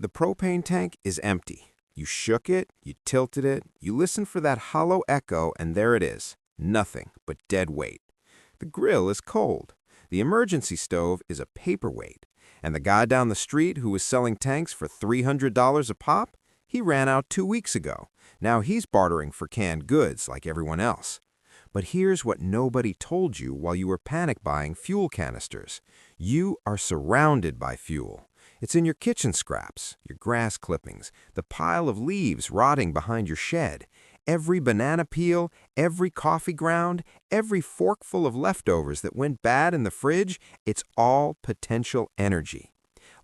The propane tank is empty. You shook it, you tilted it, you listened for that hollow echo, and there it is. Nothing but dead weight. The grill is cold. The emergency stove is a paperweight. And the guy down the street who was selling tanks for $300 a pop, he ran out 2 weeks ago. Now he's bartering for canned goods like everyone else. But here's what nobody told you while you were panic buying fuel canisters. You are surrounded by fuel. It's in your kitchen scraps, your grass clippings, the pile of leaves rotting behind your shed, every banana peel, every coffee ground, every forkful of leftovers that went bad in the fridge. It's all potential energy.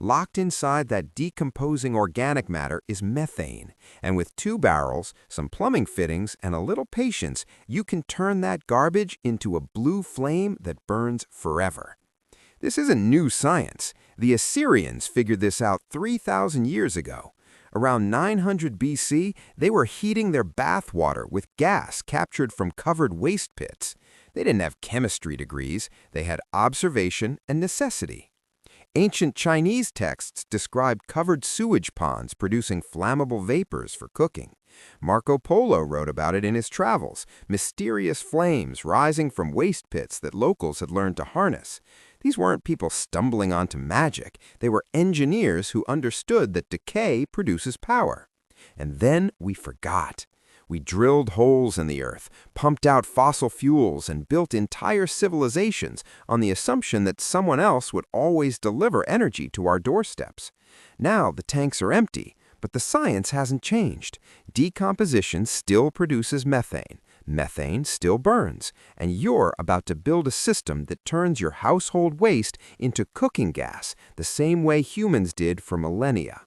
Locked inside that decomposing organic matter is methane, and with 2 barrels, some plumbing fittings, and a little patience, you can turn that garbage into a blue flame that burns forever. This isn't new science. The Assyrians figured this out 3,000 years ago. Around 900 BC, they were heating their bathwater with gas captured from covered waste pits. They didn't have chemistry degrees. They had observation and necessity. Ancient Chinese texts described covered sewage ponds producing flammable vapors for cooking. Marco Polo wrote about it in his travels, mysterious flames rising from waste pits that locals had learned to harness. These weren't people stumbling onto magic. They were engineers who understood that decay produces power. And then we forgot. We drilled holes in the earth, pumped out fossil fuels, and built entire civilizations on the assumption that someone else would always deliver energy to our doorsteps. Now the tanks are empty, but the science hasn't changed. Decomposition still produces methane. Methane still burns, and you're about to build a system that turns your household waste into cooking gas, the same way humans did for millennia.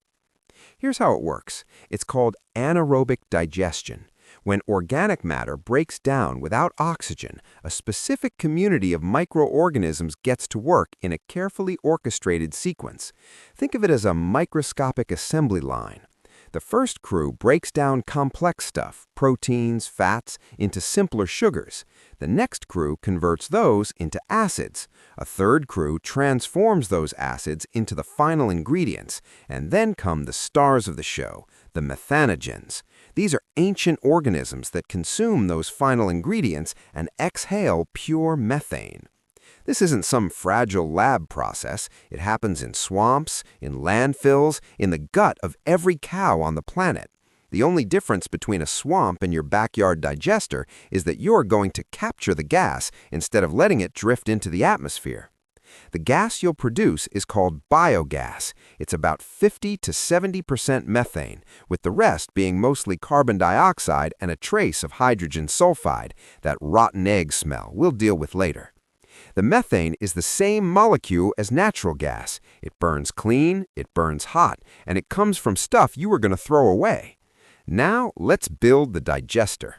Here's how it works. It's called anaerobic digestion. When organic matter breaks down without oxygen, a specific community of microorganisms gets to work in a carefully orchestrated sequence. Think of it as a microscopic assembly line. The first crew breaks down complex stuff, proteins, fats, into simpler sugars. The next crew converts those into acids. A third crew transforms those acids into the final ingredients. And then come the stars of the show, the methanogens. These are ancient organisms that consume those final ingredients and exhale pure methane. This isn't some fragile lab process. It happens in swamps, in landfills, in the gut of every cow on the planet. The only difference between a swamp and your backyard digester is that you're going to capture the gas instead of letting it drift into the atmosphere. The gas you'll produce is called biogas. It's about 50 to 70% methane, with the rest being mostly carbon dioxide and a trace of hydrogen sulfide, that rotten egg smell we'll deal with later. The methane is the same molecule as natural gas. It burns clean, it burns hot, and it comes from stuff you were going to throw away. Now let's build the digester.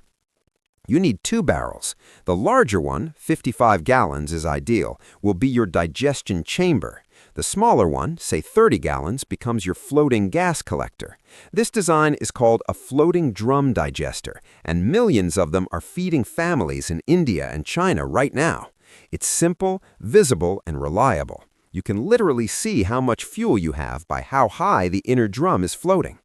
You need 2 barrels. The larger one, 55 gallons, is ideal, will be your digestion chamber. The smaller one, say 30 gallons, becomes your floating gas collector. This design is called a floating drum digester, and millions of them are feeding families in India and China right now. It's simple, visible, and reliable. You can literally see how much fuel you have by how high the inner drum is floating.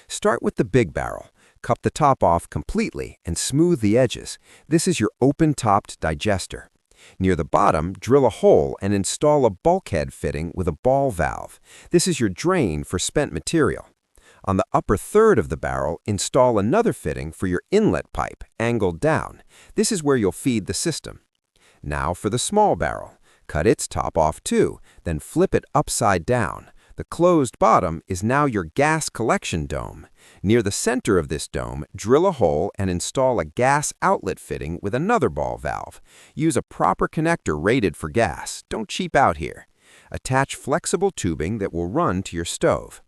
Start with the big barrel. Cup the top off completely and smooth the edges. This is your open-topped digester. Near the bottom, drill a hole and install a bulkhead fitting with a ball valve. This is your drain for spent material. On the upper third of the barrel, install another fitting for your inlet pipe, angled down. This is where you'll feed the system. Now for the small barrel. Cut its top off too, then flip it upside down. The closed bottom is now your gas collection dome. Near the center of this dome, drill a hole and install a gas outlet fitting with another ball valve. Use a proper connector rated for gas. Don't cheap out here. Attach flexible tubing that will run to your stove.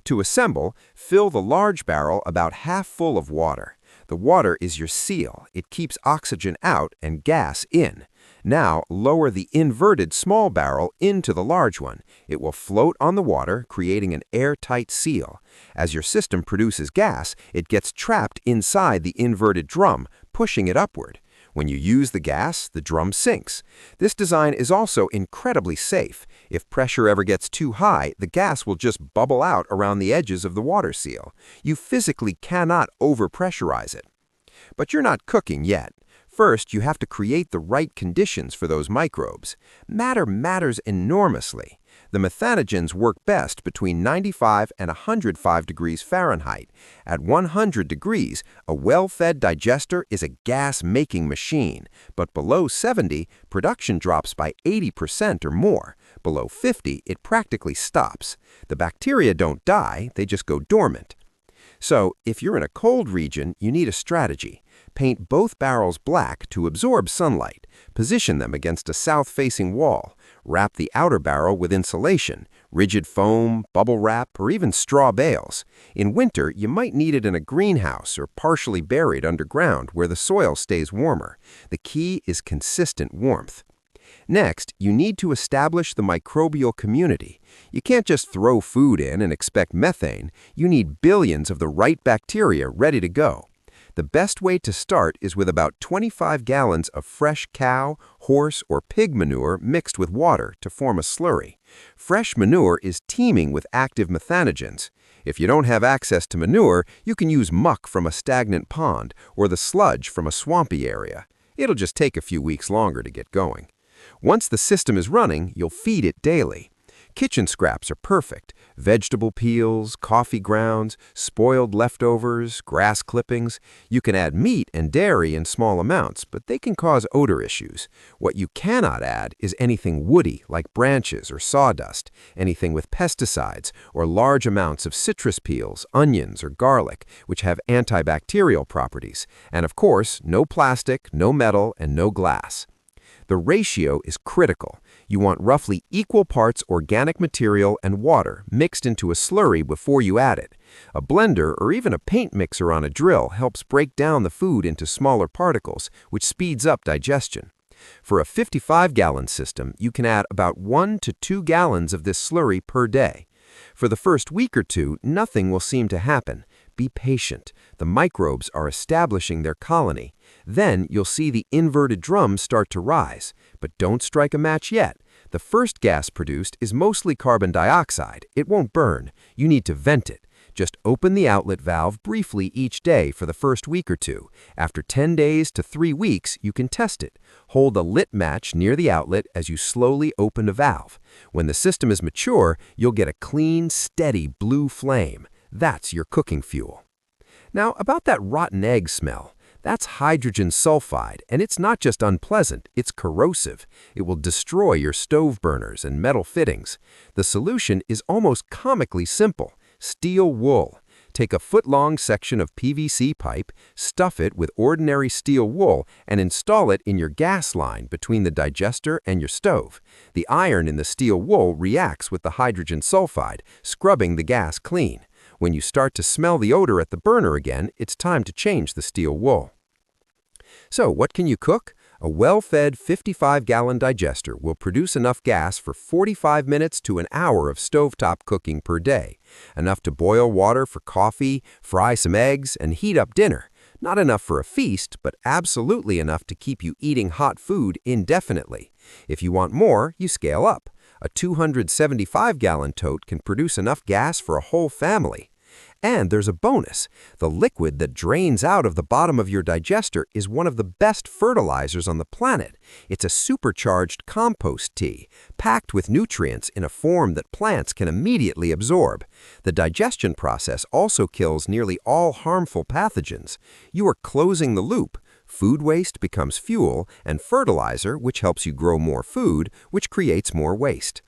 To assemble, fill the large barrel about half full of water. The water is your seal. It keeps oxygen out and gas in. Now, lower the inverted small barrel into the large one. It will float on the water, creating an airtight seal. As your system produces gas, it gets trapped inside the inverted drum, pushing it upward. When you use the gas, the drum sinks. This design is also incredibly safe. If pressure ever gets too high, the gas will just bubble out around the edges of the water seal. You physically cannot overpressurize it. But you're not cooking yet. First, you have to create the right conditions for those microbes. Matter matters enormously. The methanogens work best between 95 and 105 degrees Fahrenheit. At 100 degrees, a well-fed digester is a gas-making machine, but below 70, production drops by 80% or more. Below 50, it practically stops. The bacteria don't die, they just go dormant. So, if you're in a cold region, you need a strategy. Paint both barrels black to absorb sunlight. Position them against a south-facing wall. Wrap the outer barrel with insulation, rigid foam, bubble wrap, or even straw bales. In winter, you might need it in a greenhouse or partially buried underground where the soil stays warmer. The key is consistent warmth. Next, you need to establish the microbial community. You can't just throw food in and expect methane. You need billions of the right bacteria ready to go. The best way to start is with about 25 gallons of fresh cow, horse, or pig manure mixed with water to form a slurry. Fresh manure is teeming with active methanogens. If you don't have access to manure, you can use muck from a stagnant pond or the sludge from a swampy area. It'll just take a few weeks longer to get going. Once the system is running, you'll feed it daily. Kitchen scraps are perfect. Vegetable peels, coffee grounds, spoiled leftovers, grass clippings. You can add meat and dairy in small amounts, but they can cause odor issues. What you cannot add is anything woody like branches or sawdust, anything with pesticides, or large amounts of citrus peels, onions, or garlic, which have antibacterial properties. And of course, no plastic, no metal, and no glass. The ratio is critical. You want roughly equal parts organic material and water mixed into a slurry before you add it. A blender or even a paint mixer on a drill helps break down the food into smaller particles, which speeds up digestion. For a 55-gallon system, you can add about 1 to 2 gallons of this slurry per day. For the first week or two, nothing will seem to happen. Be patient. The microbes are establishing their colony. Then you'll see the inverted drum start to rise. But don't strike a match yet. The first gas produced is mostly carbon dioxide. It won't burn. You need to vent it. Just open the outlet valve briefly each day for the first week or two. After 10 days to 3 weeks, you can test it. Hold a lit match near the outlet as you slowly open a valve. When the system is mature, you'll get a clean, steady blue flame. That's your cooking fuel. Now, about that rotten egg smell. That's hydrogen sulfide, and it's not just unpleasant, it's corrosive. It will destroy your stove burners and metal fittings. The solution is almost comically simple. Steel wool. Take a foot-long section of PVC pipe, stuff it with ordinary steel wool, and install it in your gas line between the digester and your stove. The iron in the steel wool reacts with the hydrogen sulfide, scrubbing the gas clean. When you start to smell the odor at the burner again, it's time to change the steel wool. So, what can you cook? A well-fed 55-gallon digester will produce enough gas for 45 minutes to an hour of stovetop cooking per day. Enough to boil water for coffee, fry some eggs, and heat up dinner. Not enough for a feast, but absolutely enough to keep you eating hot food indefinitely. If you want more, you scale up. A 275-gallon tote can produce enough gas for a whole family. And there's a bonus. The liquid that drains out of the bottom of your digester is one of the best fertilizers on the planet. It's a supercharged compost tea, packed with nutrients in a form that plants can immediately absorb. The digestion process also kills nearly all harmful pathogens. You are closing the loop. Food waste becomes fuel, and fertilizer, which helps you grow more food, which creates more waste.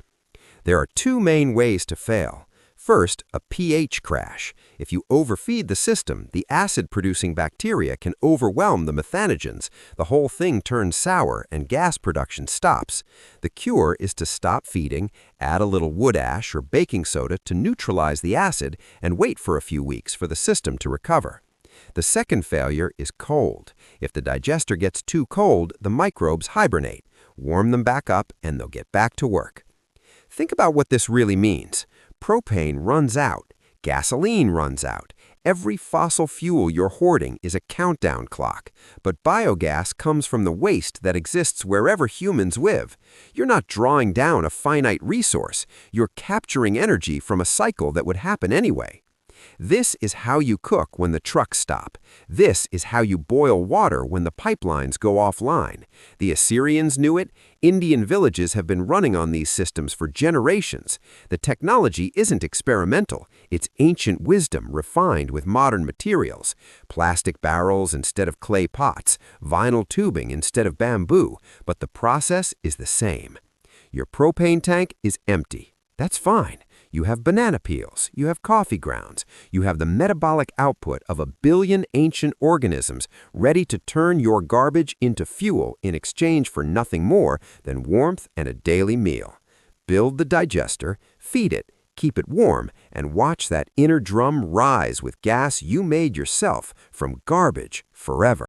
There are two main ways to fail. First, a pH crash. If you overfeed the system, the acid-producing bacteria can overwhelm the methanogens. The whole thing turns sour and gas production stops. The cure is to stop feeding, add a little wood ash or baking soda to neutralize the acid, and wait for a few weeks for the system to recover. The second failure is cold. If the digester gets too cold, the microbes hibernate. Warm them back up, and they'll get back to work. Think about what this really means. Propane runs out, gasoline runs out, Every fossil fuel you're hoarding is a countdown clock, but biogas comes from the waste that exists wherever humans live. You're not drawing down a finite resource, you're capturing energy from a cycle that would happen anyway. This is how you cook when the trucks stop. This is how you boil water when the pipelines go offline. The Assyrians knew it. Indian villages have been running on these systems for generations. The technology isn't experimental. It's ancient wisdom refined with modern materials. Plastic barrels instead of clay pots, vinyl tubing instead of bamboo, but the process is the same. Your propane tank is empty. That's fine. You have banana peels, you have coffee grounds, you have the metabolic output of 1 billion ancient organisms ready to turn your garbage into fuel in exchange for nothing more than warmth and a daily meal. Build the digester, feed it, keep it warm, and watch that inner drum rise with gas you made yourself from garbage forever.